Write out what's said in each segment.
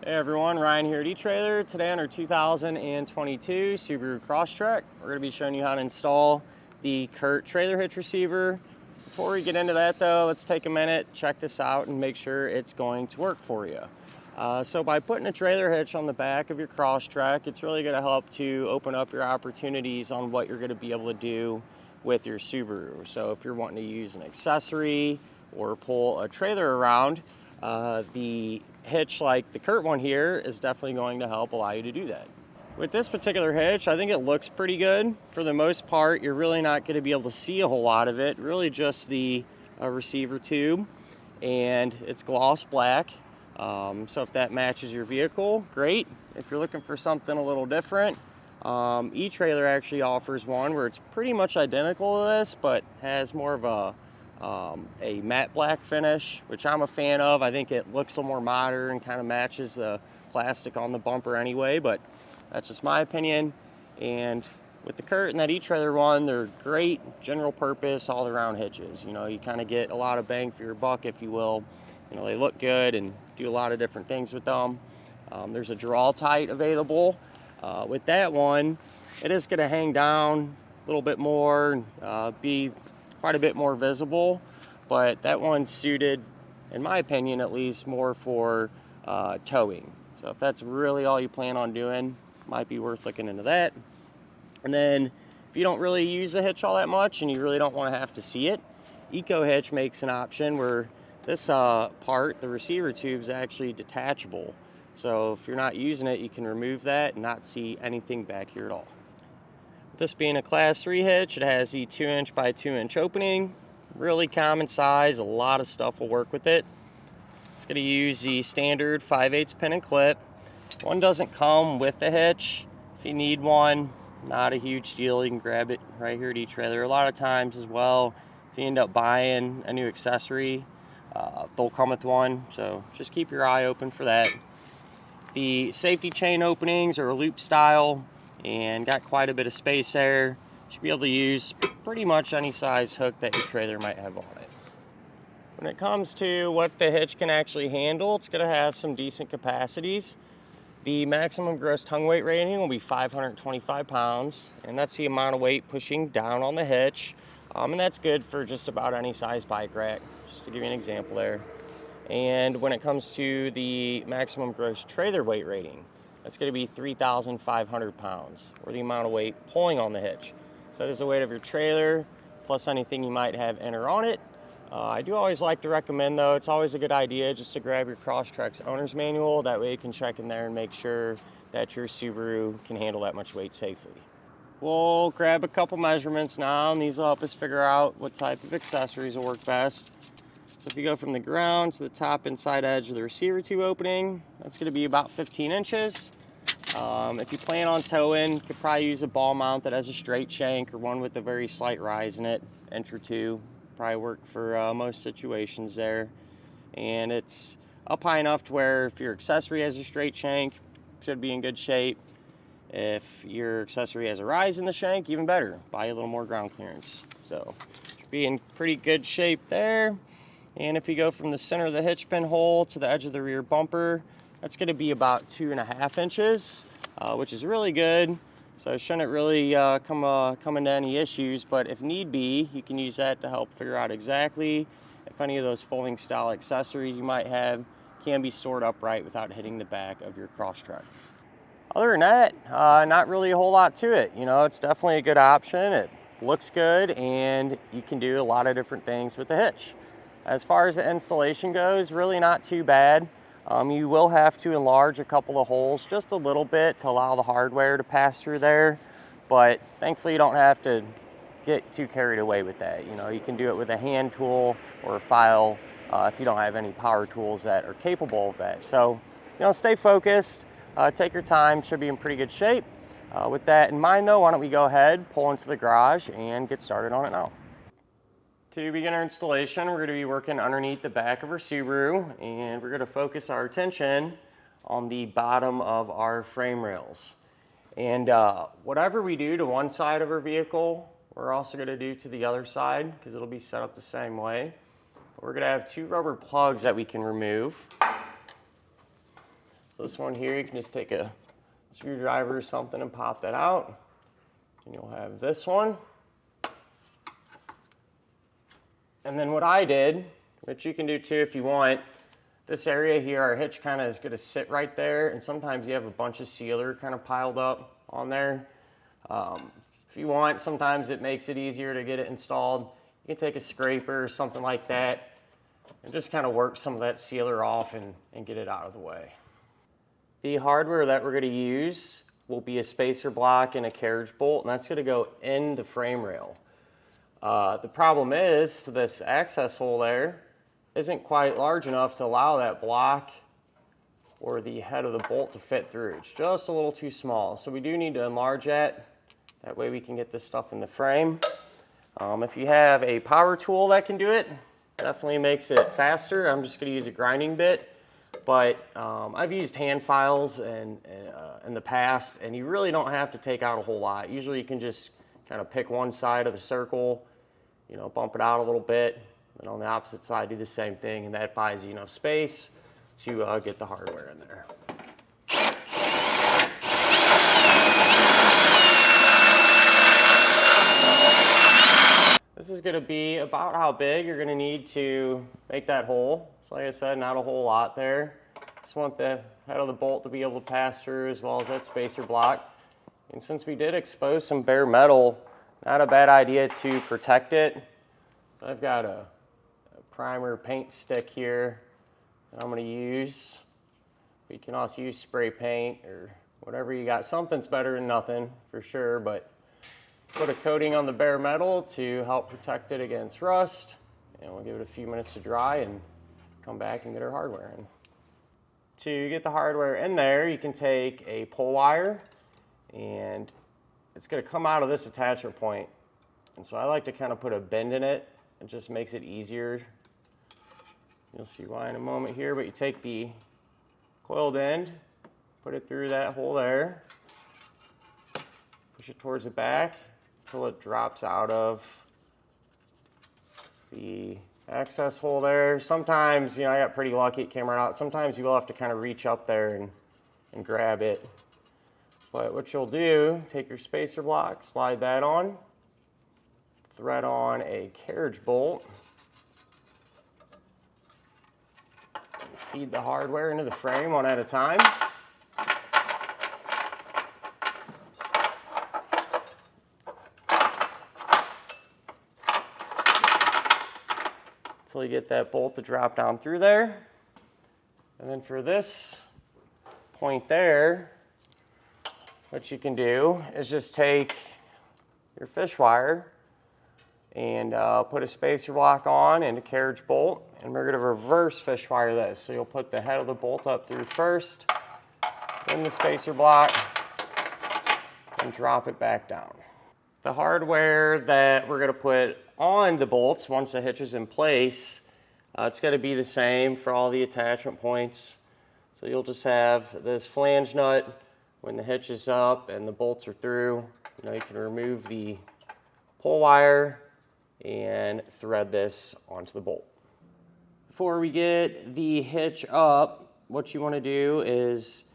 Hey everyone, Ryan here at eTrailer. Today on our 2022 Subaru Crosstrek, we're going to be showing you how to install the CURT Trailer Hitch receiver. Before we get into that though, let's take a minute, check this out and make sure it's going to work for you. So by putting a trailer hitch on the back of your Crosstrek, it's really going to help to open up your opportunities on what you're going to be able to do with your Subaru. So if you're wanting to use an accessory or pull a trailer around, the hitch like the CURT one here is definitely going to help allow you to do that. With this particular hitch, I think it looks pretty good. For the most part, you're really not going to be able to see a whole lot of it, really just the receiver tube, and it's gloss black. So if that matches your vehicle, great. If you're looking for something a little different, eTrailer actually offers one where it's pretty much identical to this, but has more of a matte black finish, which I'm a fan of. I think it looks a little more modern, kind of matches the plastic on the bumper anyway, but that's just my opinion. And with the CURT and that eTrailer one, they're great general purpose all around hitches. You know, you kind of get a lot of bang for your buck, if you will. You know, they look good and do a lot of different things with them. There's a draw tight available. With that one, it is going to hang down a little bit more, be quite a bit more visible, but that one's suited, in my opinion at least, more for towing. So if that's really all you plan on doing, might be worth looking into that. And then if you don't really use the hitch all that much and you really don't want to have to see it, Eco Hitch makes an option where this part, the receiver tube, is actually detachable. So if you're not using it, you can remove that and not see anything back here at all. This being a class 3 hitch, it has the 2" by 2" opening, really common size, a lot of stuff will work with it. It's going to use the standard 5/8 pin and clip. One doesn't come with the hitch. If you need one, not a huge deal, you can grab it right here at eTrailer. A lot of times as well, if you end up buying a new accessory, they'll come with one, so just keep your eye open for that. The safety chain openings are a loop style and got quite a bit of space there. Should be able to use pretty much any size hook that your trailer might have on it. When it comes to what the hitch can actually handle, it's going to have some decent capacities. The maximum gross tongue weight rating will be 525 pounds, and that's the amount of weight pushing down on the hitch. And that's good for just about any size bike rack, just to give you an example there. And when it comes to the maximum gross trailer weight rating, that's going to be 3,500 pounds, or the amount of weight pulling on the hitch. So that is the weight of your trailer, plus anything you might have in or on it. I do always like to recommend, though, it's always a good idea just to grab your Crosstrek's owner's manual. That way you can check in there and make sure that your Subaru can handle that much weight safely. We'll grab a couple measurements now, and these will help us figure out what type of accessories will work best. So if you go from the ground to the top inside edge of the receiver tube opening, that's going to be about 15 inches. If you plan on towing, you could probably use a ball mount that has a straight shank or one with a very slight rise in it, inch or two. Probably work for most situations there. And it's up high enough to where if your accessory has a straight shank, should be in good shape. If your accessory has a rise in the shank, even better. Buy a little more ground clearance. So should be in pretty good shape there. And if you go from the center of the hitch pin hole to the edge of the rear bumper, that's going to be about 2.5 inches, which is really good. So it shouldn't really come into any issues, but if need be, you can use that to help figure out exactly if any of those folding style accessories you might have can be stored upright without hitting the back of your Crosstrek. Other than that, not really a whole lot to it. You know, it's definitely a good option. It looks good, and you can do a lot of different things with the hitch. As far as the installation goes, really not too bad. You will have to enlarge a couple of holes just a little bit to allow the hardware to pass through there, but thankfully you don't have to get too carried away with that. You know, you can do it with a hand tool or a file if you don't have any power tools that are capable of that. So, you know, stay focused, take your time, should be in pretty good shape. With that in mind though, why don't we go ahead, pull into the garage and get started on it now. To begin our installation, we're going to be working underneath the back of our Subaru, and we're going to focus our attention on the bottom of our frame rails. And whatever we do to one side of our vehicle, we're also going to do to the other side, because it'll be set up the same way. We're going to have 2 rubber plugs that we can remove. So So this one here, you can just take a screwdriver or something and pop that out. And you'll have this one. And then what I did, which you can do too if you want, this area here, our hitch kind of is going to sit right there, and sometimes you have a bunch of sealer kind of piled up on there. If you want, sometimes it makes it easier to get it installed. You can take a scraper or something like that and just kind of work some of that sealer off and get it out of the way. The hardware that we're going to use will be a spacer block and a carriage bolt, and that's going to go in the frame rail. The problem is this access hole there isn't quite large enough to allow that block or the head of the bolt to fit through. It's just a little too small. So we do need to enlarge that. That way we can get this stuff in the frame. If you have a power tool that can do it, definitely makes it faster. I'm just gonna use a grinding bit. But I've used hand files in the past, and you really don't have to take out a whole lot. Usually you can just kind of pick one side of the circle, you know, bump it out a little bit, and on the opposite side do the same thing, and that buys you enough space to get the hardware in there. This is going to be about how big you're going to need to make that hole. So like I said, not a whole lot there. Just want the head of the bolt to be able to pass through, as well as that spacer block. And since we did expose some bare metal, not a bad idea to protect it. So I've got a primer paint stick here that I'm going to use. You can also use spray paint or whatever you got. Something's better than nothing for sure, but put a coating on the bare metal to help protect it against rust, and we'll give it a few minutes to dry and come back and get our hardware in. To get the hardware in there, you can take a pull wire, and it's going to come out of this attachment point. And so I like to kind of put a bend in it. It just makes it easier. You'll see why in a moment here, but you take the coiled end, put it through that hole there, push it towards the back until it drops out of the access hole there. Sometimes, you know, I got pretty lucky, it came right out. Sometimes you will have to kind of reach up there and grab it. But what you'll do, take your spacer block, slide that on, thread on a carriage bolt, feed the hardware into the frame one at a time. Until you get that bolt to drop down through there. And then for this point there, what you can do is just take your fish wire and put a spacer block on and a carriage bolt, and we're going to reverse fish wire this. So you'll put the head of the bolt up through first, then the spacer block, and drop it back down. The hardware that we're going to put on the bolts once the hitch is in place, it's going to be the same for all the attachment points. So you'll just have this flange nut when the hitch is up and the bolts are through. You know, you can remove the pull wire and thread this onto the bolt. Before we get the hitch up, what you want to do is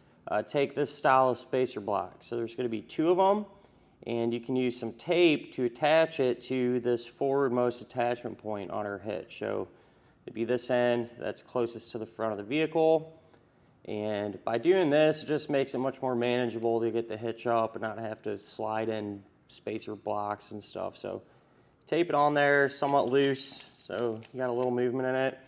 take this style of spacer block. So there's going to be 2 of them, and you can use some tape to attach it to this forwardmost attachment point on our hitch. So it'd be this end that's closest to the front of the vehicle. And by doing this, it just makes it much more manageable to get the hitch up and not have to slide in spacer blocks and stuff. So tape it on there somewhat loose, so you got a little movement in it,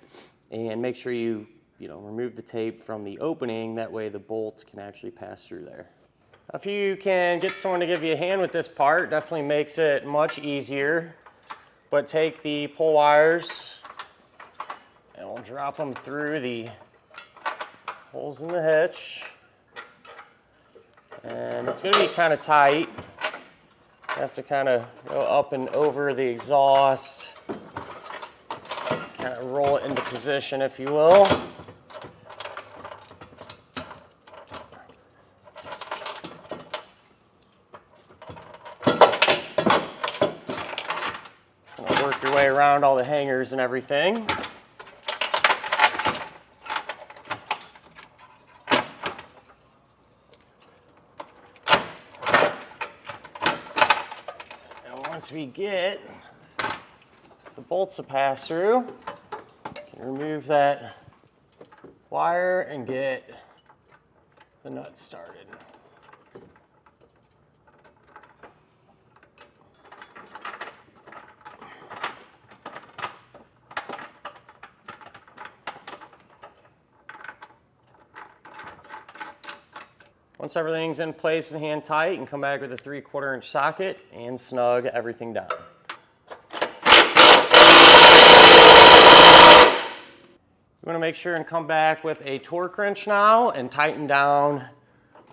and make sure you remove the tape from the opening. That way the bolt can actually pass through there. If you can get someone to give you a hand with this part, definitely makes it much easier. But take the pull wires and we'll drop them through the holes in the hitch. And it's going to be kind of tight. You have to kind of go up and over the exhaust, kind of roll it into position, if you will. Work your way around all the hangers and everything. once we get the bolts to pass through, can remove that wire and get the nut started. Once everything's in place and hand tight, you can come back with a 3/4 inch socket and snug everything down. You want to make sure and come back with a torque wrench now and tighten down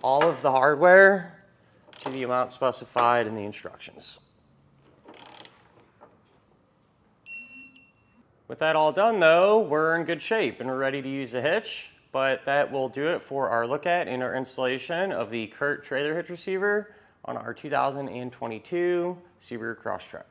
all of the hardware to the amount specified in the instructions. With that all done though, we're in good shape and we're ready to use the hitch. But that will do it for our look at and our installation of the CURT Trailer Hitch Receiver on our 2022 Subaru Crosstrek.